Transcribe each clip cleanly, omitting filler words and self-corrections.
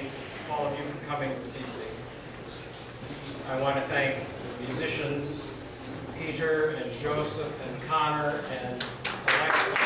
thank all of you for coming this evening. I want to thank the musicians, Peter and Joseph and Connor and Alexis.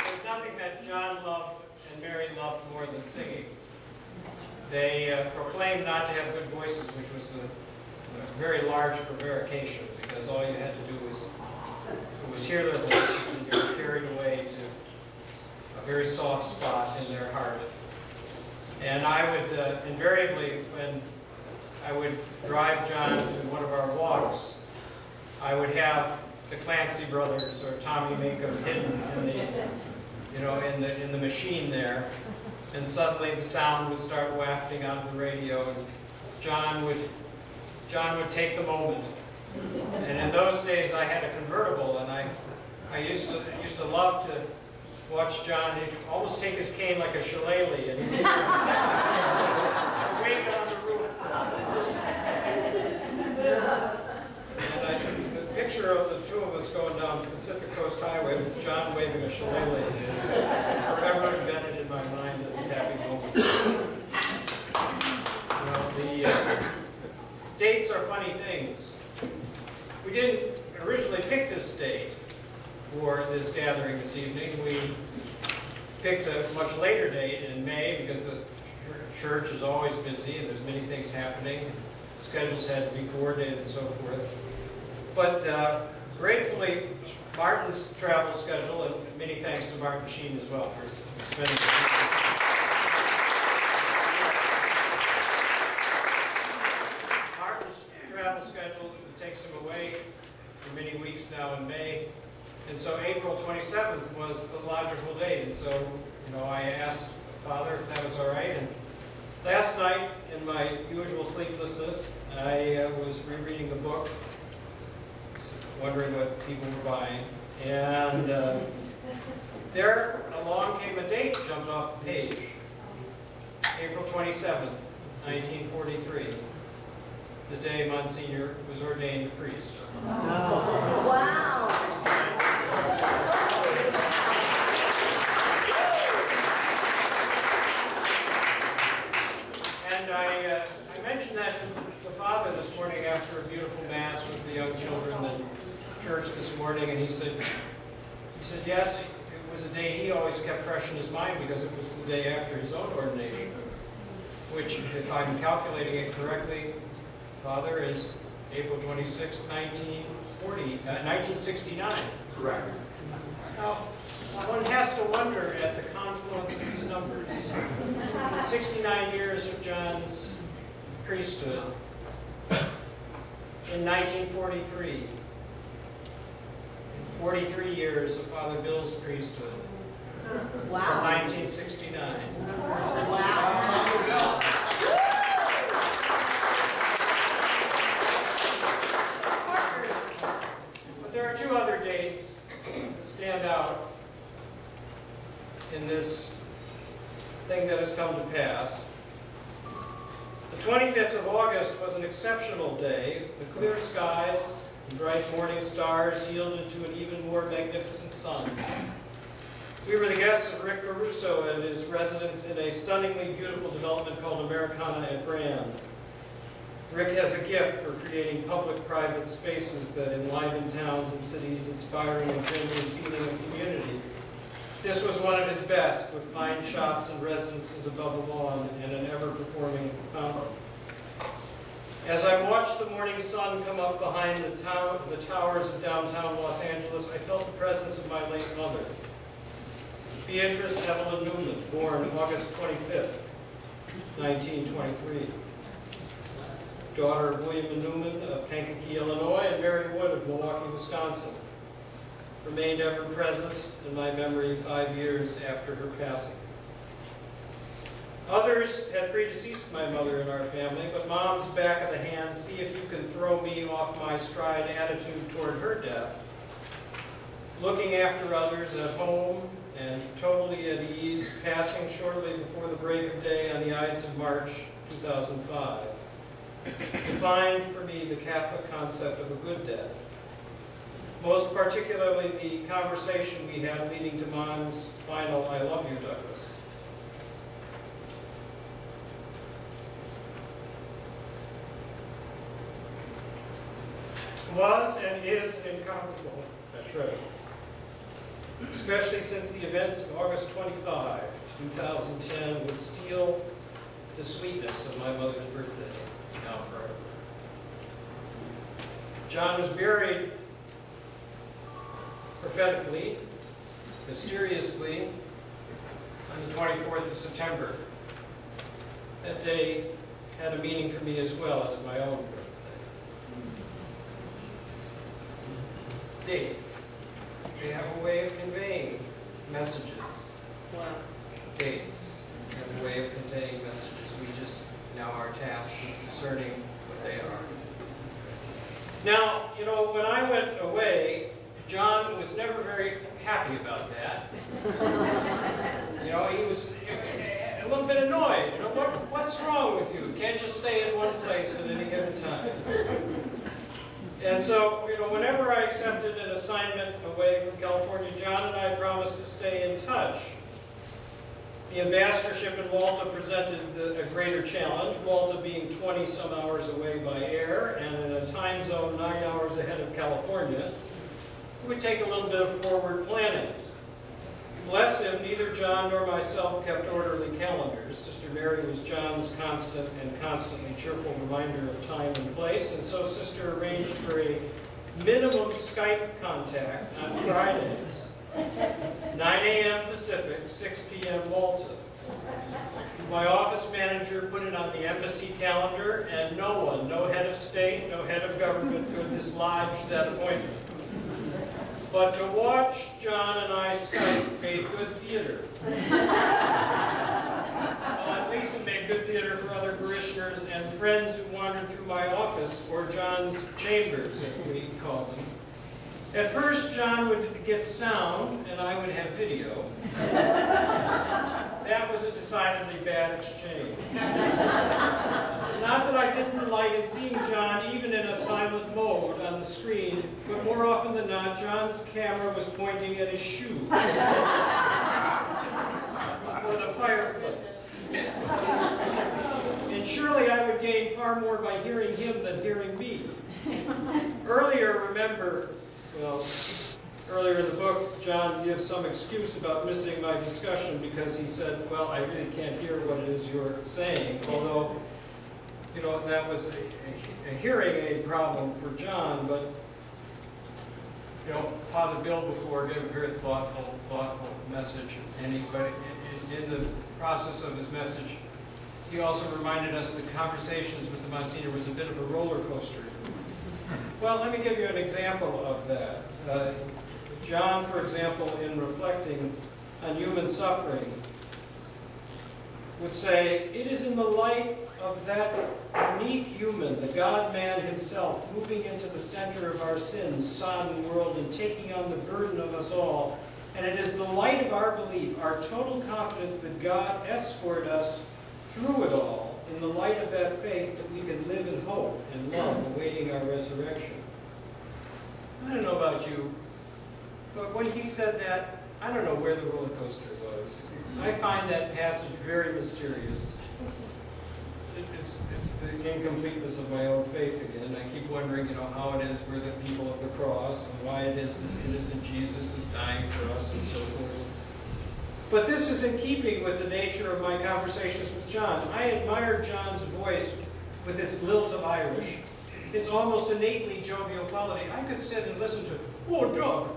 There's nothing that John loved and Mary loved more than singing. They proclaimed not to have good voices, which was a very large prevarication, because all you had to do was hear their voices and you were carried away to a very soft spot in their heart. And I would invariably, when I would drive John to one of our walks, I would have the Clancy brothers or Tommy Makem hidden in the machine there, and suddenly the sound would start wafting onto the radio, and John would take the moment. And in those days, I had a convertible, and I used to love to watch John. He'd almost take his cane like a shillelagh, and he'd wave it on the roof. And the picture of the two of us going down the Pacific Coast Highway with John waving a shillelagh is forever embedded in my mind as a happy moment. The dates are funny things. We didn't originally pick this date for this gathering this evening. We picked a much later date in May because the church is always busy and there's many things happening. Schedules had to be coordinated and so forth. But gratefully, Martin's travel schedule, and many thanks to Martin Sheen as well for spending travel schedule takes him away for many weeks now in May, and so April 27th was the logical date. And so, I asked Father if that was all right. And last night, in my usual sleeplessness, I was rereading the book, wondering what people were buying, and there along came a date, jumped off the page, April 27th, 1943. The day Monsignor was ordained priest. Wow! And I mentioned that to Father this morning after a beautiful Mass with the young children in church this morning, and he said yes, it was a day he always kept fresh in his mind because it was the day after his own ordination, which, if I'm calculating it correctly, Father, is April 26, 1969. Correct. Now, one has to wonder at the confluence of these numbers. 69 years of John's priesthood. In 1943. 43 years of Father Bill's priesthood. Wow. From 1969. Wow. There are two other dates that stand out in this thing that has come to pass. The 25th of August was an exceptional day. The clear skies and bright morning stars yielded to an even more magnificent sun. We were the guests of Rick Caruso at his residence in a stunningly beautiful development called Americana at Grand. Rick has a gift for creating public-private spaces that enliven towns and cities, inspiring a genuine feeling of community. This was one of his best, with fine shops and residences above the lawn and an ever-performing fountain. As I watched the morning sun come up behind the towers of downtown Los Angeles, I felt the presence of my late mother, Beatrice Evelyn Newman, born August 25th, 1923. Daughter of William Newman of Kankakee, Illinois, and Mary Wood of Milwaukee, Wisconsin. Remained ever present in my memory 5 years after her passing. Others had predeceased my mother in our family, but Mom's back of the hand, see if you can throw me off my stride attitude toward her death, looking after others at home and totally at ease, passing shortly before the break of day on the Ides of March 2005. Defined for me the Catholic concept of a good death. most particularly the conversation we had leading to Mom's final "I love you, Douglas." Was and is incomparable, that's right. Especially since the events of August 25, 2010 would steal the sweetness of my mother's birthday, now forever. John was buried prophetically, mysteriously, on the 24th of September. That day had a meaning for me as well as my own birthday. Dates. They have a way of conveying messages. Wow. Dates have a way of conveying messages. We just now are tasked with discerning what they are. Now, you know, when I went away, John was never very happy about that. You know, he was a little bit annoyed. You know, what's wrong with you? You can't just stay in one place at any given time. And so, you know, whenever I accepted an assignment away from California, John and I promised to stay in touch. The ambassadorship in Malta presented a greater challenge, Malta being 20-some hours away by air and in a time zone 9 hours ahead of California. It would take a little bit of forward planning. Bless him, neither John nor myself kept orderly calendars. Sister Mary was John's constant and constantly cheerful reminder of time and place, and so Sister arranged for a minimum Skype contact on Fridays, 9 a.m. Pacific, 6 p.m. Malta. My office manager put it on the embassy calendar, and no one, no head of state, no head of government could dislodge that appointment. But to watch John and I Skype made good theater. Well, at least it made good theater for other parishioners and friends who wandered through my office, or John's chambers, as we call them. At first, John would get sound, and I would have video. That was a decidedly bad exchange. Not that I didn't delight in seeing John even in a silent mode on the screen, but more often than not, John's camera was pointing at his shoe or the fireplace. And surely I would gain far more by hearing him than hearing me. Earlier in the book, John gives some excuse about missing my discussion because he said, well, I really can't hear what it is you're saying, although, you know, that was a hearing aid problem for John, but, you know, Father Bill before gave a very thoughtful message, and in the process of his message, he also reminded us that conversations with the Monsignor was a bit of a roller coaster. Well, let me give you an example of that. John, for example, in reflecting on human suffering, would say, it is in the light of that unique human, the God-man himself, moving into the center of our sins, sodden world, and taking on the burden of us all. And it is the light of our belief, our total confidence that God escort us through it all, in the light of that faith, that we can live in hope and love, awaiting our resurrection. I don't know about you, but when he said that, I don't know where the roller coaster was. I find that passage very mysterious. It's the incompleteness of my own faith again. I keep wondering, you know, how it is we're the people of the cross, and why it is this innocent Jesus is dying for us, and so forth. But this is in keeping with the nature of my conversations with John. I admired John's voice with its lilt of Irish, its almost innately jovial quality. I could sit and listen to, oh, Doug,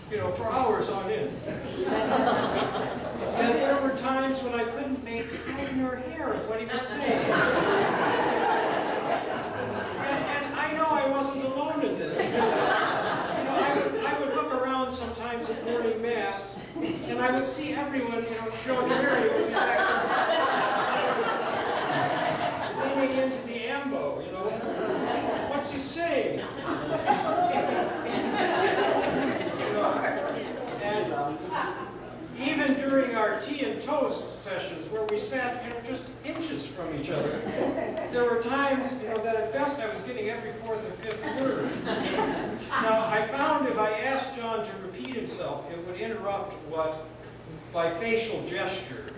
you know, for hours on end. And there were times when I couldn't make head nor hair of what he was saying. And I know I wasn't alone in this, because, you know, I would look around sometimes at morning mass, and I would see everyone, you know, John Mary would be back there, leaning into the ambo, you know. What's he saying? And even during our tea and toast sessions, where we sat, you know, just inches from each other, there were times, you know, that at best I was getting every fourth or fifth word. Now, I found if I asked John to repeat himself, it would interrupt what, by facial gesture,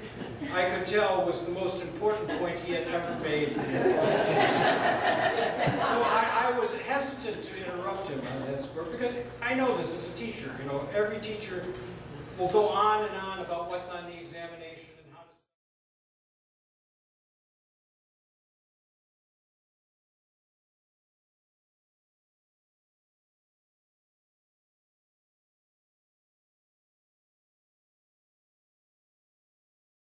I could tell was the most important point he had ever made in his life. So I was hesitant to interrupt him on that score, because I know this as a teacher. You know, every teacher will go on and on about what's on the examination